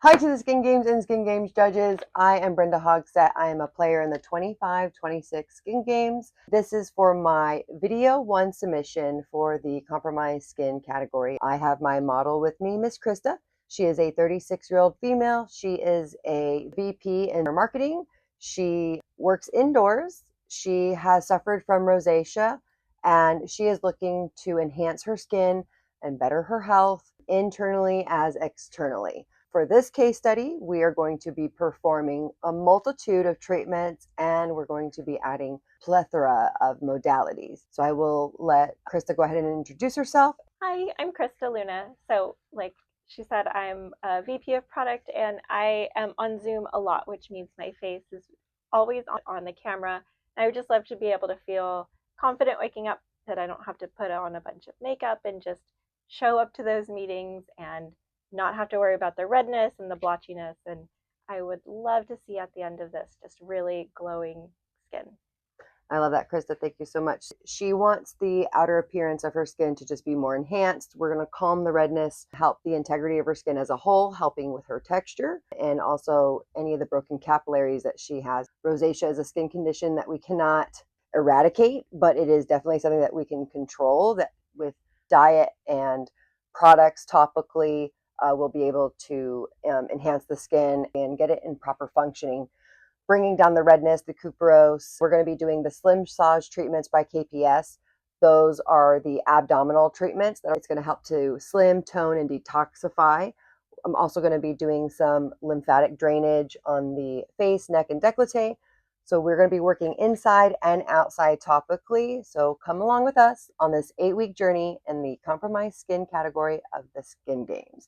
Hi to the Skin Games and Skin Games judges. I am Brenda Hogsett. I am a player in the 25-26 Skin Games. This is for my video 1 submission for the compromised skin category. I have my model with me, Miss Christa. She is a 36-year-old female. She is a VP in marketing. She works indoors. She has suffered from rosacea, and she is looking to enhance her skin and better her health internally as externally. For this case study, we are going to be performing a multitude of treatments, and we're going to be adding plethora of modalities. So I will let Christa go ahead and introduce herself. Hi, I'm Christa Luna. So like she said, I'm a VP of product and I am on Zoom a lot, which means my face is always on the camera. And I would just love to be able to feel confident waking up, that I don't have to put on a bunch of makeup and just show up to those meetings and not have to worry about the redness and the blotchiness. And I would love to see at the end of this just really glowing skin. I love that, Christa. Thank you so much. She wants the outer appearance of her skin to just be more enhanced. We're going to calm the redness, help the integrity of her skin as a whole, helping with her texture, and also any of the broken capillaries that she has. Rosacea is a skin condition that we cannot eradicate, but it is definitely something that we can control, that with diet and products topically, we'll be able to enhance the skin and get it in proper functioning, bringing down the redness, the couperose. We're going to be doing the Slim Massage treatments by KPS. Those are the abdominal treatments that it's going to help to slim, tone, and detoxify. I'm also going to be doing some lymphatic drainage on the face, neck, and décolleté. So we're going to be working inside and outside topically. So come along with us on this 8-week journey in the compromised skin category of the Skin Games.